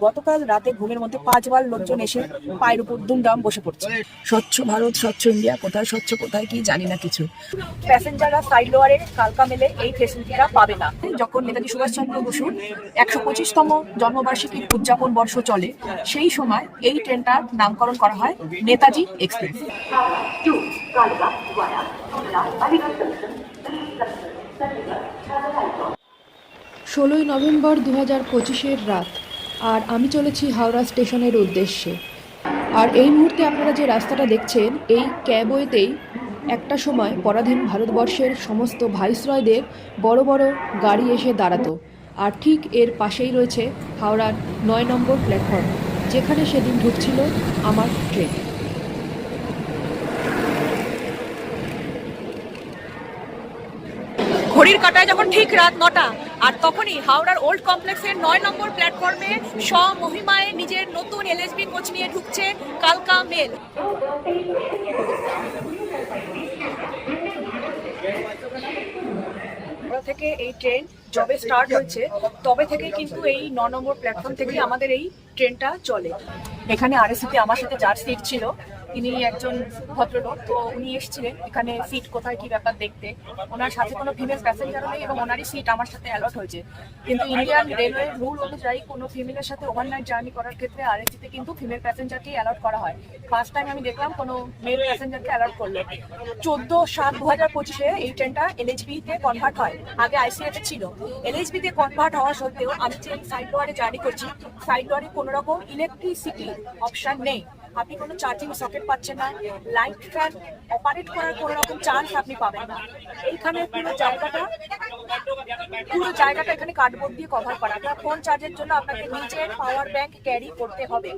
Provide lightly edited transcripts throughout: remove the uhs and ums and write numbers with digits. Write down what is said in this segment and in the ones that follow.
গতকাল রাতে ঘুমের মধ্যে 5 বার লোকজন এসে পায়ের উপর দুমদাম বসে পড়ছে। স্বচ্ছ ভারত, স্বচ্ছ ইন্ডিয়া, কোথায় স্বচ্ছ কোথায় কি জানি না কিছু। প্যাসেঞ্জাররা সাইড লোয়ারে কালকা মেলে এই ফেসিলিটিটা পাবে না। যখন নেতাজি সুভাষচন্দ্র বসুর 125তম জন্মবার্ষিকীর উদযাপন বর্ষ চলে, সেই সময় এই ট্রেনটার নামকরণ করা হয় নেতাজি এক্সপ্রেস। 16ই নভেম্বর 2025-এর রাত, আর আমি চলেছি হাওড়া স্টেশনের উদ্দেশ্যে। আর এই মুহূর্তে আপনারা যে রাস্তাটা দেখছেন, এই ক্যাবওয়েতেই একটা সময় পরাধীন ভারতবর্ষের সমস্ত ভাইসরয়দের বড় বড় গাড়ি এসে দাঁড়াতো। আর ঠিক এর পাশেই রয়েছে হাওড়ার 9 নম্বর প্ল্যাটফর্ম, যেখানে সেদিন ঢুকছিল আমার ট্রেন। ঘড়ির কাঁটায় যখন ঠিক রাত 9টা, আর তখনই হাওড়ার ওল্ড কমপ্লেক্সের 9 নম্বর প্ল্যাটফর্মে স্বমহিমায় নিজের নতুন এলএসবি কোচ নিয়ে ঢুকছে কালকা মেল। থেকে এই ট্রেন যবে স্টার্ট হয়েছে তবে থেকে কিন্তু এই 9 নম্বর প্ল্যাটফর্ম থেকে আমাদের এই ট্রেনটা চলে। এখানে আরএসিতে আমার সাথে যার সিট ছিল, তিনি একজন ভদ্রলোক, তো উনি এসেছিলেন এখানে সিট কোথায় কি ব্যাপার দেখতে। ওনার সাথে কোনো ফিমেল প্যাসেঞ্জারও নেই এবং ওনারই সিট আমার সাথে অ্যালট হয়েছে। কিন্তু ইন্ডিয়ান রেলওয়ে রুল অনুযায়ী কোনো ফিমেলের সাথে ওভারনাইট জার্নি করার ক্ষেত্রে আরএসিতে কিন্তু ফিমেল প্যাসেঞ্জারকেই অ্যালট করা হয়। ফার্স্ট টাইম আমি দেখলাম কোনো মেল প্যাসেঞ্জারকে অ্যালট করলো। 14/7/2025-এ এই ট্রেনটা এলএইচবি-তে কনভার্ট হয়। আগে আইসিএতে ছিল। এলএইচবি-তে কনভার্ট হওয়া সত্ত্বেও আমি যে সাইড ডোয়ারে জার্নি করছি, সাইড ডোয়ারে কোনো রকম ইলেকট্রিসিটি অপশন নেই। আপনি কোনো চার্জিং সকেট পাচ্ছেন না, লাইট ফ্যান অপারেট করার কোনো রকম চান্স আপনি পাবেন না। এইখানে পুরো জায়গাটা এখানে কার্ডবোর্ড দিয়ে কভার করা। আপনার ফোন চার্জের জন্য আপনাকে নিজের পাওয়ার ব্যাংক ক্যারি করতে হবে।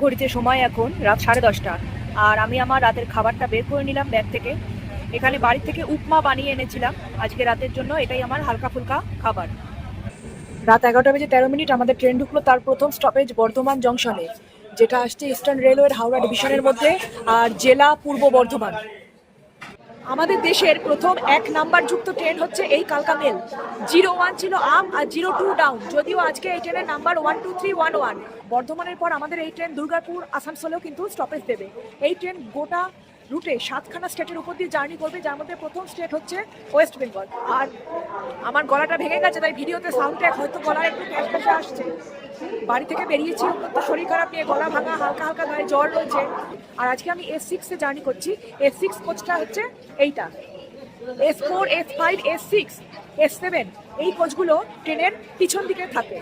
ঘড়িতে সময় এখন রাত 10:30, আর আমি আমার রাতের খাবারটা বের করে নিলাম ব্যাগ থেকে। এখানে বাড়ি থেকে উপমা বানিয়ে এনেছিলাম আজকে রাতের জন্য, এটাই আমার হালকা ফুলকা খাবার। রাত 11:13 আমাদের ট্রেন ঢুকলো তার প্রথম স্টপেজ বর্ধমান জংশনে, যেটা আসছে ইস্টার্ন রেলওয়ের হাওড়া ডিভিশনের মধ্যে, আর জেলা পূর্ব বর্ধমান। আমাদের দেশের প্রথম 1 নাম্বার যুক্ত ট্রেন হচ্ছে এই কালকা মেল। 01 ছিল আম আর 02 ডাউন, যদিও আজকে এই ট্রেনের নাম্বার 12311। বর্ধমানের পর আমাদের এই ট্রেন দুর্গাপুর, আসানসোলেও কিন্তু স্টপেজ দেবে। এই ট্রেন গোটা রুটে 7খানা স্টেটের উপর দিয়ে জার্নি করবে, যার মধ্যে প্রথম স্টেট হচ্ছে ওয়েস্ট বেঙ্গল। আর আমার গলাটা ভেঙে গেছে, তাই ভিডিওতে সাউন্ড ট্র্যাক হয়তো গলার একটু ফ্যাসফ্যাসে আসছে। বাড়ি থেকে বেরিয়েছি অত্যন্ত শরীর খারাপ নিয়ে, গলা ভাঙা, হালকা হালকা গায়ে জ্বর রয়েছে। আর আজকে আমি S6-এ জার্নি করছি। S6 কোচটা হচ্ছে এইটা। S4, S5, S6, S7 এই কোচগুলো ট্রেনের পিছন দিকে থাকে।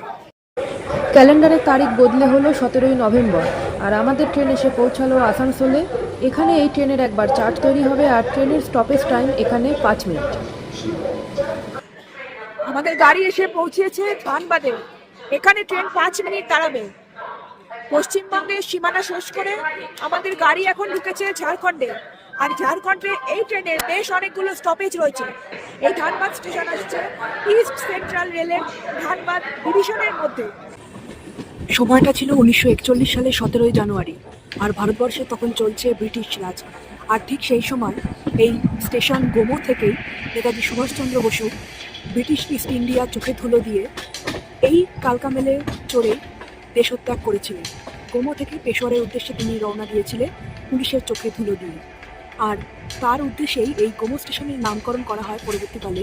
ক্যালেন্ডারের তারিখ বদলে হলো 17ই নভেম্বর, আর আমাদের ট্রেন এসে পৌঁছালো আসানসোলে। এখানে এই ট্রেনের একবার চার্ট তৈরি হবে, আর ট্রেনের স্টপেজ টাইম এখানে 5 মিনিট। আমাদের গাড়ি এসে পৌঁছেছে ধানবাদে। এখানে ট্রেন 5 মিনিট দাঁড়াবে। পশ্চিমবঙ্গের সীমানা শেষ করে আমাদের গাড়ি এখন ঢুকেছে ঝাড়খণ্ডে, আর ঝাড়খণ্ডে এই ট্রেনের বেশ অনেকগুলো স্টপেজ রয়েছে। এই ধানবাদ স্টেশন আসছে ইস্ট সেন্ট্রাল রেলের ধানবাদ ডিভিশনের মধ্যে। সময়টা ছিল 1941 সালের 17ই জানুয়ারি, আর ভারতবর্ষে তখন চলছে ব্রিটিশ রাজ। আর ঠিক সেই সময় এই স্টেশন গোমো থেকেই Netaji Subhas Chandra Basu British East India চোখে ধুলো দিয়ে এই কালকা মেলে চড়ে দেশত্যাগ করেছিলেন। গোমো থেকে পেশোয়ারের উদ্দেশ্যে তিনি রওনা দিয়েছিলেন পুলিশের চোখে ধুলো দিয়ে। আর তার উদ্দেশ্যেই এই গোমো স্টেশনের নামকরণ করা হয় পরবর্তীকালে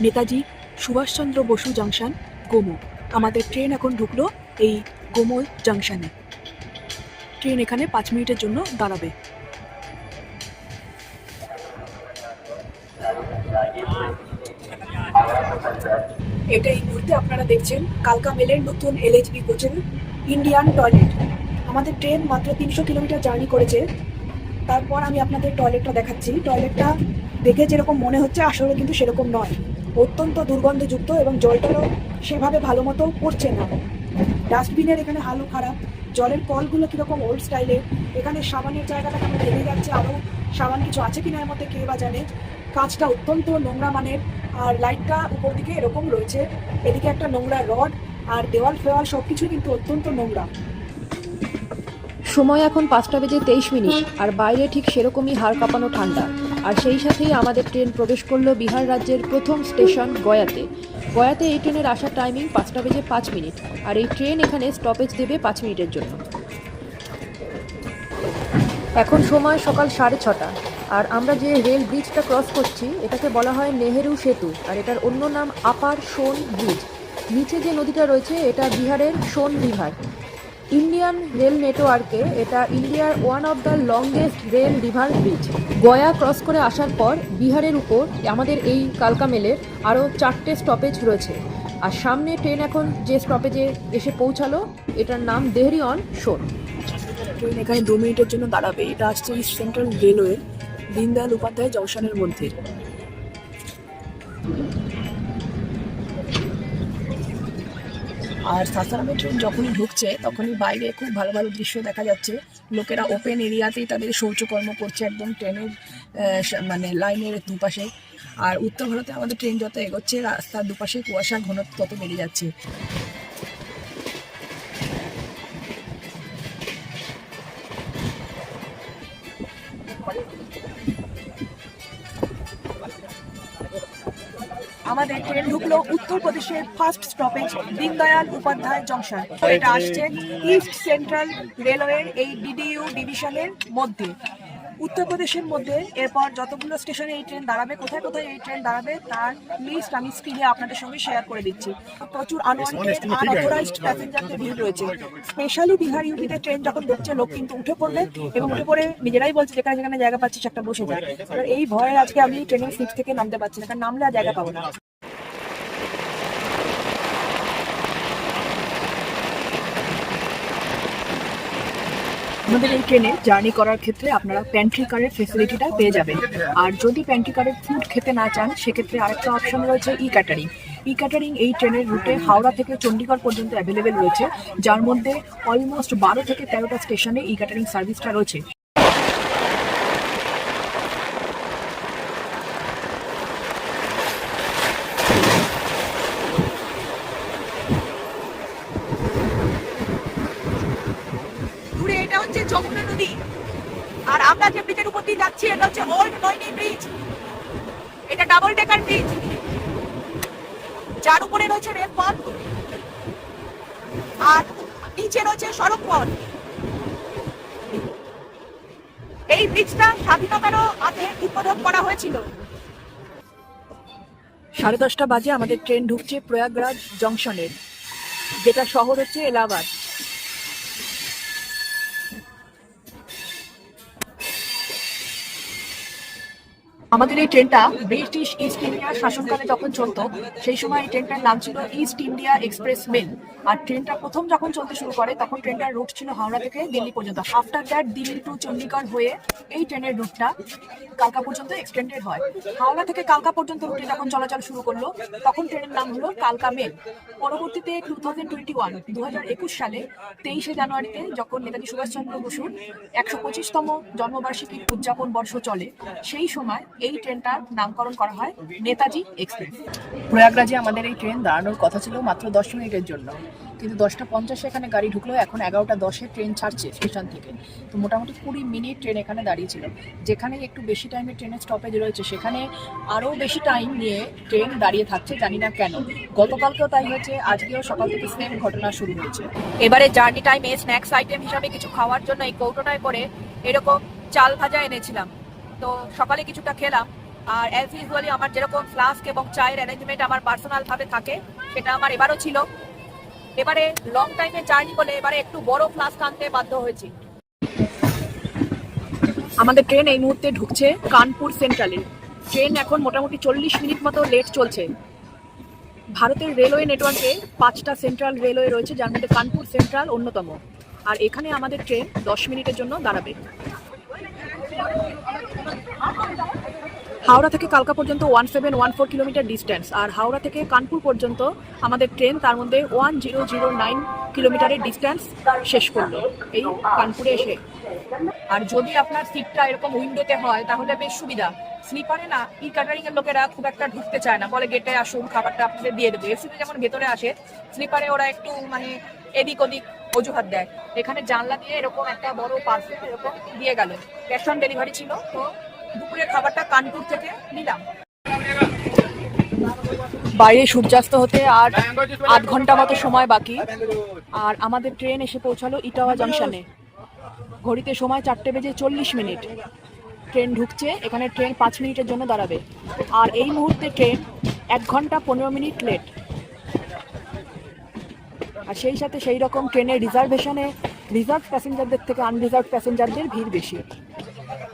নেতাজি সুভাষচন্দ্র বসু জাংশন গোমো। আমাদের ট্রেন এখন ঢুকলো এই গোমো জাংশনে। ট্রেন এখানে 5 মিনিটের জন্য দাঁড়াবে। এটা এই মুহূর্তে আপনারা দেখছেন কালকা মেলের নতুন এলএইচবি কোচের ইন্ডিয়ান টয়লেট। আমাদের ট্রেন মাত্র 300 কিলোমিটার জার্নি করেছে, তারপর আমি আপনাদের টয়লেটটা দেখাচ্ছি। টয়লেটটা দেখে যেরকম মনে হচ্ছে আসলে কিন্তু সেরকম নয়, অত্যন্ত দুর্গন্ধযুক্ত এবং জলটারও সেভাবে ভালো মতো পড়ছে না। ডাস্টবিনের এখানে হালও খারাপ, জলের কলগুলো কীরকম ওল্ড স্টাইলের। এখানে সাবানের জায়গাটা কেমন ভেঙে যাচ্ছে, আরও সাবান কিছু আছে কিনা এর মধ্যে কে বা জানে। কাজটা অত্যন্ত নোংরা মানের, আর লাইটটা উপর দিকে এরকম রয়েছে। এদিকে একটা নোংরা রড, আর দেওয়াল ফেওয়াল সব কিছুই কিন্তু অত্যন্ত নোংরা। সময় এখন 5:23, আর বাইরে ঠিক সেরকমই হাড় কাঁপানো ঠান্ডা। আর সেই সাথেই আমাদের ট্রেন প্রবেশ করলো বিহার রাজ্যের প্রথম স্টেশন গয়াতে। গয়াতে এই ট্রেনের আসার টাইমিং 5:05 আর এই ট্রেন এখানে স্টপেজ দেবে 5 মিনিটের জন্য। এখন সময় সকাল 6:30 আর আমরা যে রেল ব্রিজটা ক্রস করছি এটাকে বলা হয় নেহেরু সেতু, আর এটার অন্য নাম আপার সোন ব্রিজ। নিচে যে নদীটা রয়েছে এটা বিহারের সোন রিভার। ইন্ডিয়ান রেল নেটওয়ার্কে এটা ইন্ডিয়ার one of the longest rail river bridge. Gaya cross করে আসার পর বিহারের উপর আমাদের এই কালকা মেলের আরও 4টে স্টপেজ রয়েছে। আর সামনে ট্রেন এখন যে স্টপেজে এসে পৌঁছালো এটার নাম দেহরি অন সোন। ট্রেন এখানে 2 মিনিটের জন্য দাঁড়াবে। এটা আসছে east central railway Deendayal Upadhyay জংশনের মধ্যে। আর সাসারামে ট্রেন যখনই ঢুকছে তখনই বাইরে খুব ভালো ভালো দৃশ্য দেখা যাচ্ছে। লোকেরা ওপেন এরিয়াতেই তাদের শৌচকর্ম করছে একদম ট্রেনের মানে লাইনের দুপাশে। আর উত্তর ভারতে আমাদের ট্রেন যত এগোচ্ছে রাস্তার দুপাশে কুয়াশার ঘনত্ব তত বেড়ে যাচ্ছে। আমাদের ট্রেন ঢুকলো উত্তরপ্রদেশের first stoppage Deendayal Upadhyay junction. এটা আসছে ইস্ট সেন্ট্রাল রেলওয়ের এই ডিডিইউ ডিভিশনের মধ্যে, উত্তরপ্রদেশের মধ্যে। এরপর যতগুলো স্টেশনে এই ট্রেন দাঁড়াবে, কোথায় কোথায় এই ট্রেন দাঁড়াবে তার লিস্ট আমি স্ক্রিনে আপনাদের সঙ্গে শেয়ার করে দিচ্ছি। প্রচুর আনঅথরাইজড প্যাসেঞ্জারদের ভিড় রয়েছে। স্পেশালি বিহার ইউপিতে ট্রেন যখন ঢুকছে লোক কিন্তু উঠে পড়বে এবং উঠে পড়ে নিজেরাই বলছে যেখানে যেখানে জায়গা পাচ্ছিস একটা বসে যায়। এই ভয়ে আজকে আমি ট্রেনের সিট থেকে নামতে পারছি না, কারণ নামলে আর জায়গা পাবো না। আমাদের এই ট্রেনে জার্নি করার ক্ষেত্রে আপনারা প্যান্ট্রি কারের ফেসিলিটিটা পেয়ে যাবেন। আর যদি প্যান্ট্রি কারের ফুড খেতে না চান সেক্ষেত্রে আরেকটা অপশন রয়েছে ই ক্যাটারিং। ই ক্যাটারিং এই ট্রেনের রুটে হাওড়া থেকে চণ্ডীগড় পর্যন্ত অ্যাভেলেবেল রয়েছে, যার মধ্যে অলমোস্ট 12 থেকে 13টা স্টেশনে ই ক্যাটারিং সার্ভিসটা রয়েছে। এটা হচ্ছে যমুনা নদী, আর আমরা যে ব্রিজের উপর দিয়ে যাচ্ছি এটা হচ্ছে ওল্ড নৈনি ব্রিজ। এটা ডাবল ডেকার ব্রিজ, যার উপরে রয়েছে রেলপথ আর নিচে রয়েছে সড়ক পথ। এই ব্রিজটা স্বাধীনতারও আগে উদ্বোধন করা হয়েছিল। 10:30 বাজে আমাদের ট্রেন ঢুকছে প্রয়াগরাজ জংশনের, যেটা শহর হচ্ছে এলাহাবাদ। আমাদের এই ট্রেনটা ব্রিটিশ ইস্ট ইন্ডিয়া শাসনকালে যখন চলতো সেই সময় এই ট্রেনটার নাম ছিল ইস্ট ইন্ডিয়া এক্সপ্রেস মেল। আর ট্রেনটা প্রথম যখন চলতে শুরু করে তখন ট্রেনটার রুট ছিল হাওড়া থেকে দিল্লি পর্যন্ত। After that Delhi to Chandigarh হয়ে এই ট্রেনের রুটটা কালকা পর্যন্ত এক্সটেন্ডেড হয়। হাওড়া থেকে কালকা পর্যন্ত রুটে যখন চলাচল শুরু করলো তখন ট্রেনের নাম হলো কালকা মেল। পরবর্তীতে 2021 সালে 23শে জানুয়ারিতে যখন নেতাজি সুভাষচন্দ্র বসুর 125তম জন্মবার্ষিকীর উদযাপন বর্ষ চলে সেই সময় এই ট্রেনটার নামকরণ করা হয় নেতাজি এক্সপ্রেস। প্রয়াগরাজে আমাদের এই ট্রেন দাঁড়ানোর কথা ছিল মাত্র 10 মিনিটের জন্য, কিন্তু 10:50 এখানে গাড়ি ঢুকলো, এখন 11:10 ট্রেন ছাড়ছে স্টেশন থেকে। তো মোটামুটি 20 মিনিট ট্রেন এখানে দাঁড়িয়েছিল। যেখানে একটু বেশি টাইমের ট্রেনের স্টপেজ রয়েছে সেখানে আরও বেশি টাইম নিয়ে ট্রেন দাঁড়িয়ে থাকছে, জানি না কেন। গতকালকেও তাই হয়েছে, আজকেও সকাল থেকে সেম ঘটনা শুরু হয়েছে। এবারে জার্নি টাইমে স্ন্যাক্স আইটেম হিসাবে কিছু খাওয়ার জন্য এই কৌটোটায় করে এরকম চাল ভাজা এনেছিলাম, তো সকালে কিছুটা খেলাম। আর অ্যাজ ইউজুয়ালি আমার যেরকম ফ্লাস্ক এবং চায়ের অ্যারেঞ্জমেন্ট আমার পার্সোনাল ভাবে থাকে সেটা আমার এবারও ছিল। এবারে লং টাইমে জার্নি বলে এবারে একটু বড় ফ্লাস্ক আনতে বাধ্য হয়েছি। আমাদের ট্রেন এই মুহূর্তে ঢুকছে কানপুর সেন্ট্রালে। ট্রেন এখন মোটামুটি 40 মিনিট মতো লেট চলছে। ভারতের রেলওয়ে নেটওয়ার্কে 5টা সেন্ট্রাল রেলওয়ে রয়েছে, যার মধ্যে কানপুর সেন্ট্রাল অন্যতম। আর এখানে আমাদের ট্রেন 10 মিনিটের জন্য দাঁড়াবে। হাওড়া থেকে কালকা পর্যন্ত 1714 কিলোমিটার ডিস্টেন্স, আর হাওড়া থেকে কানপুর পর্যন্ত আমাদের ট্রেন তার মধ্যে 1009 কিলোমিটারের ডিস্টেন্স শেষ করলো এই কানপুরে এসে। আর যদি আপনার সিটটা এরকম উইন্ডোতে হয় তাহলে বেশ সুবিধা। স্লিপারে না ই ক্যাটারিং এর লোকেরা খুব একটা ঢুকতে চায় না, বলে গেটে আসুন খাবারটা আপনাদের দিয়ে দেবে। এসিতে যেমন ভেতরে আসে, স্লিপারে ওরা একটু মানে এদিক ওদিক অজুহাত দেয়। এখানে জানলা দিয়ে এরকম একটা বড় পার্সেল এরকম দিয়ে গেল, ক্যাশ অন ডেলিভারি ছিল। তো দুপুরের খাবারটা কানপুর থেকে নিলাম। বাইরে সূর্যাস্ত হতে আর 8 ঘন্টা মতো সময় বাকি, আর আমাদের ট্রেন এসে পৌঁছালো ইটাওয়া জাংশনে। ঘড়িতে সময় 4:40 ট্রেন ঢুকছে, এখানে ট্রেন 5 মিনিটের জন্য দাঁড়াবে। আর এই মুহূর্তে ট্রেন 1 ঘন্টা 15 মিনিট লেট। আর সেই সাথে সেই রকম ট্রেনের রিজার্ভ প্যাসেঞ্জারদের থেকে আনরিজার্ভ প্যাসেঞ্জারদের ভিড় বেশি।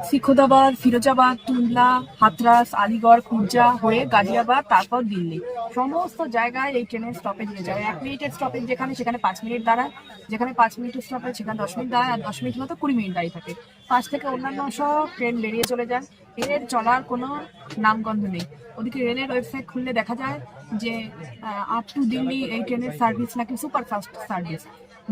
সিখোদাবাদ, ফিরোজাবাদ, টুন্ডলা, হাথরাস, আলিগড়, খুরজা হয়ে গাজিয়াবাদ, তারপর দিল্লি, সমস্ত জায়গায় এই ট্রেনের স্টপেজ হয়ে যায়। 1 মিনিটের স্টপেজ যেখানে, সেখানে 5 মিনিট দাঁড়ায়, যেখানে 5 মিনিটের স্টপেজ সেখানে 10 মিনিট দাঁড়ায়, আর 10 মিনিট মতো 20 মিনিট দাঁড়িয়ে থাকে। পাশ থেকে অন্যান্য সব ট্রেন বেরিয়ে চলে যায়, ট্রেনের চলার কোনো নামগন্ধ নেই। ওদিকে রেলের ওয়েবসাইট খুললে দেখা যায় যে আপ টু দিল্লি এই ট্রেনের সার্ভিস নাকি সুপারফাস্ট সার্ভিস।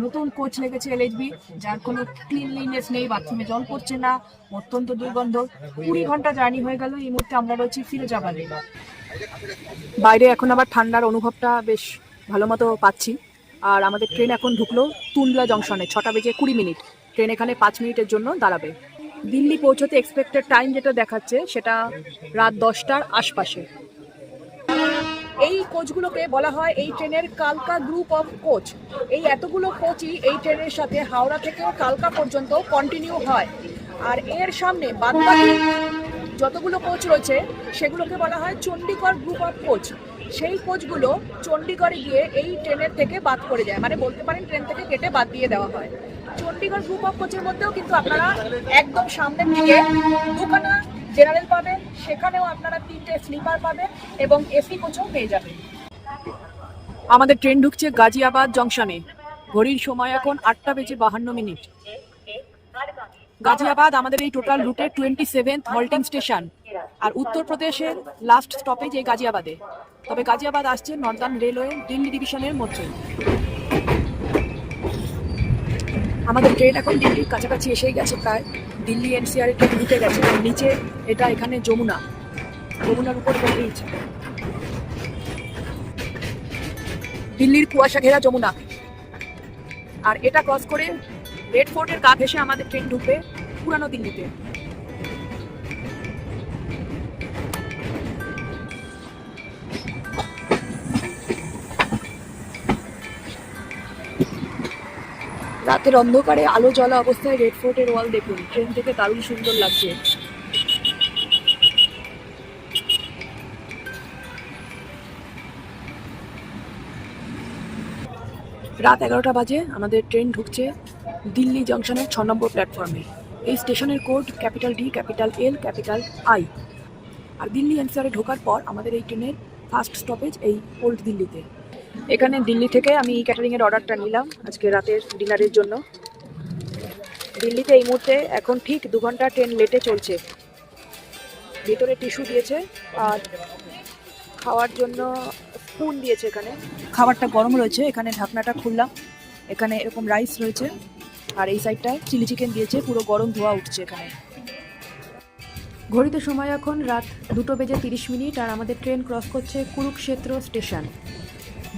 নতুন কোচ লেগেছে এলএইচবি, যার কোনো ক্লিনলিনেস নেই, বাথরুমে জল পড়ছে না, অত্যন্ত দুর্গন্ধ। 20 ঘন্টা জার্নি হয়ে গেল, এই মুহূর্তে আমরা রয়েছি ফিরোজাবাদে। বাইরে এখন আবার ঠান্ডার অনুভবটা বেশ ভালো মতো পাচ্ছি। আর আমাদের ট্রেন এখন ঢুকলো তুন্ডলা জংশনে 6:20। ট্রেন এখানে 5 মিনিটের জন্য দাঁড়াবে। দিল্লি পৌঁছতে এক্সপেক্টেড টাইম যেটা দেখাচ্ছে সেটা রাত 10টার আশপাশে। এই কোচগুলোকে বলা হয় এই ট্রেনের কালকা গ্রুপ অফ কোচ। এই এতগুলো কোচই এই ট্রেনের সাথে হাওড়া থেকে কালকা পর্যন্ত কন্টিনিউ হয়। আর এর সামনে বাদবাকি যতগুলো কোচ রয়েছে সেগুলোকে বলা হয় চণ্ডীগড় গ্রুপ অফ কোচ। সেই কোচগুলো চণ্ডীগড়ে গিয়ে এই ট্রেনের থেকে বাদ পড়ে যায়, মানে বলতে পারেন ট্রেন থেকে কেটে বাদ দিয়ে দেওয়া হয়। চণ্ডীগড় গ্রুপ অফ কোচের মধ্যেও কিন্তু আপনারা একদম সামনের দিকে দুখানা জেনারেল পাবেন, সেখানেও আপনারা 3টে স্লিপার পাবেন এবং এসি কোচও পেয়ে যাবেন। আমাদের ট্রেন ঢুকছে গাজিয়াবাদ জংশনে। ঘড়ির সময় এখন 8:52। গাজিয়াবাদ আমাদের এই টোটাল রুটের 27th হল্টিং স্টেশন, আর উত্তরপ্রদেশের লাস্ট স্টপেজ এই গাজিয়াবাদে। তবে গাজিয়াবাদ আসছে নর্দার্ন রেলওয়ে দিল্লি ডিভিশনের মধ্যে। আমাদের ট্রেন এখন দিল্লির কাছাকাছি এসেই গেছে, প্রায় দিল্লি এনসিআর ট্রেন ঢুকে গেছে। নিচে এটা এখানে যমুনার উপর ব্রিজ, দিল্লির কুয়াশা ঘেরা যমুনা। আর এটা ক্রস করে রেড ফোর্টের গা ঘেঁষে আমাদের ট্রেন ঢুকবে পুরানো দিল্লিতে। রাতের অন্ধকারে আলো জ্বলা অবস্থায় রেড ফোর্টের ওয়াল দেখুন, ট্রেন থেকে দারুণ সুন্দর লাগছে। রাত 11টা বাজে, আমাদের ট্রেন ঢুকছে দিল্লি জংশনের 6 নম্বর প্ল্যাটফর্মে। এই স্টেশনের code capital D, capital L, capital I। আর দিল্লি এনসিআরে ঢোকার পর আমাদের এই ট্রেনের ফার্স্ট স্টপেজ এই ওল্ড দিল্লিতে। এখানে দিল্লি থেকে আমি ক্যাটারিংয়ের অর্ডারটা নিলাম আজকে রাতের ডিনারের জন্য। দিল্লিতে এই মুহূর্তে এখন ঠিক 2 ঘন্টা ট্রেন লেটে চলছে। ভেতরে টিস্যু দিয়েছে আর খাওয়ার জন্য স্পুন দিয়েছে। এখানে খাবারটা গরম রয়েছে, এখানে ঢাকনাটা খুললাম, এখানে এরকম রাইস রয়েছে, আর এই সাইডটায় চিলি চিকেন দিয়েছে, পুরো গরম ধোয়া উঠছে এখানে। ঘড়িতে সময় এখন রাত 2:30, আর আমাদের ট্রেন ক্রস করছে কুরুক্ষেত্র স্টেশন।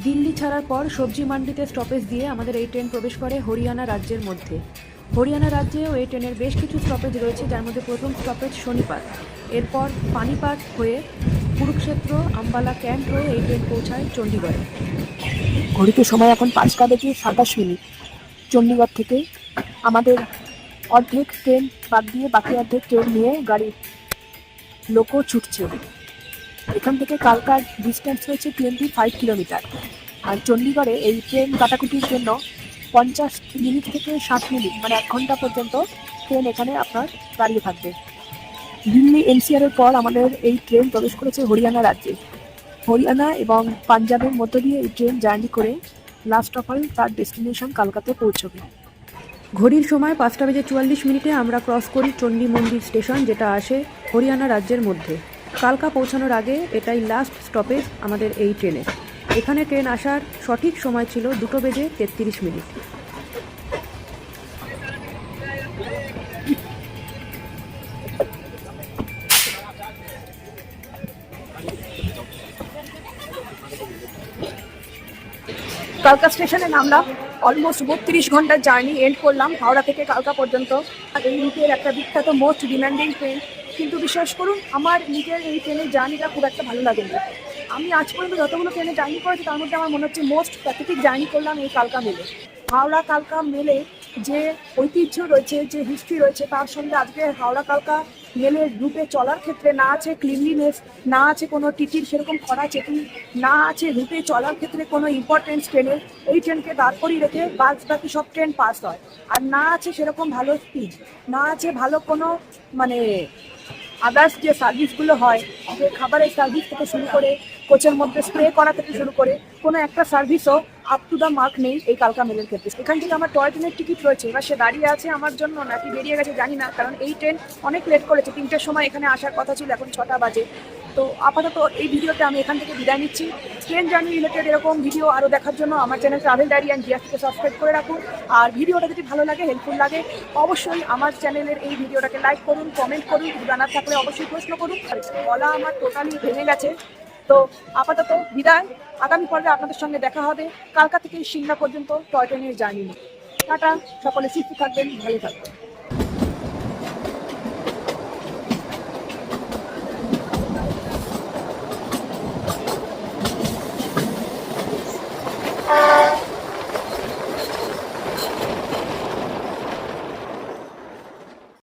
দিল্লি ছাড়ার পর সবজি মান্ডিতে স্টপেজ দিয়ে আমাদের এই ট্রেন প্রবেশ করে হরিয়ানা রাজ্যের মধ্যে। হরিয়ানা রাজ্যেও এই ট্রেনের বেশ কিছু স্টপেজ রয়েছে, যার মধ্যে প্রথম স্টপেজ শনিপাত। এরপর পানিপাট হয়ে কুরুক্ষেত্র, আম্বালা ক্যান্ট হয়ে এই ট্রেন পৌঁছায় চণ্ডীগড়ে। ঘড়িতে সময় এখন 5:27। চণ্ডীগড় থেকে আমাদের অর্ধেক ট্রেন বাদ দিয়ে বাকি অর্ধেক ট্রেন নিয়ে গাড়ি লোকো ছুটছে। এখান থেকে কালকার ডিস্টেন্স রয়েছে 25 কিলোমিটার। আর চণ্ডীগড়ে এই ট্রেন কাটাকুটির জন্য 50 মিনিট থেকে 60 মিনিট, মানে 1 ঘন্টা পর্যন্ত ট্রেন এখানে আপনার দাঁড়িয়ে থাকবে। দিল্লি এনসিআর এর পর আমাদের এই ট্রেন প্রবেশ করেছে হরিয়ানা রাজ্যে। হরিয়ানা এবং পাঞ্জাবের মধ্য দিয়ে এই ট্রেন জার্নি করে লাস্ট অফ অল তার ডেস্টিনেশন কালকাতে পৌঁছবে। ঘড়ির সময় 5:44 আমরা ক্রস করি চণ্ডী মন্দির স্টেশন, যেটা আসে হরিয়ানা রাজ্যের মধ্যে। কালকা পৌঁছানোর আগে এটাই লাস্ট স্টপেজ আমাদের এই ট্রেনের। এখানে ট্রেন আসার সঠিক সময় ছিল 2:33। কালকা স্টেশনে নামলাম, অলমোস্ট 32 ঘন্টার জার্নি এন্ড করলাম হাওড়া থেকে কালকা পর্যন্ত। এই রুটের একটা বিখ্যাত মোস্ট ডিমান্ডিং ট্রেন, কিন্তু বিশ্বাস করুন আমার নিজের এই ট্রেনের জার্নিটা খুব একটা ভালো লাগেনি। আমি আজ পর্যন্ত যতগুলো ট্রেনে জার্নি করেছি তার মধ্যে আমার মনে হচ্ছে মোস্ট প্যাথেটিক জার্নি করলাম এই কালকা মেলে। হাওড়া কালকা মেলে যে ঐতিহ্য রয়েছে, যে হিস্ট্রি রয়েছে, তার সঙ্গে আজকে হাওড়া কালকা মেলের রুটে চলার ক্ষেত্রে না আছে ক্লিনলিনেস, না আছে কোনো টিটির সেরকম কড়া চেকিং, না আছে রুটে চলার ক্ষেত্রে কোনো ইম্পর্টেন্স ট্রেনের। এই ট্রেনকে দাঁড় করিয়ে রেখে বাকি সব ট্রেন পাস হয়। আর না আছে সেরকম ভালো স্পিড, না আছে ভালো কোনো মানে আদার্স যে সার্ভিসগুলো হয়, যে খাবারের সার্ভিস থেকে শুরু করে কোচের মধ্যে স্প্রে করা থেকে শুরু করে কোনো একটা সার্ভিসও আপ টু দ্য মার্ক নেই এই কালকা মেলের ক্ষেত্রে। এখান থেকে আমার টয় ট্রেনের টিকিট রয়েছে, এবার সে দাঁড়িয়ে আছে আমার জন্য নাকি বেরিয়ে গেছে জানি না, কারণ এই ট্রেন অনেক লেট করেছে। 3টের সময় এখানে আসার কথা ছিল, এখন 6টা বাজে। তো আপাতত এই ভিডিওতে আমি এখান থেকে বিদায় নিচ্ছি। ট্রেন জার্নি রিলেটেড এরকম ভিডিও আরও দেখার জন্য আমার চ্যানেল ট্রাভেল ডায়েরি অ্যান্ড জিয়াসকে সাবস্ক্রাইব করে রাখুন। আর ভিডিওটা যদি ভালো লাগে, হেল্পফুল লাগে, অবশ্যই আমার চ্যানেলের এই ভিডিওটাকে লাইক করুন, কমেন্ট করুন, জানার থাকলে অবশ্যই প্রশ্ন করুন। বলা আমার টোটালি ভেঙে গেছে। তো আপাতত বিদায়, আগামী পর্বে আপনাদের সঙ্গে দেখা হবে কালকা থেকে সিমলা পর্যন্ত টয় ট্রেনের জার্নি নিয়ে। টাটা, সকলে সুস্থ থাকবেন, ভালো থাকবেন।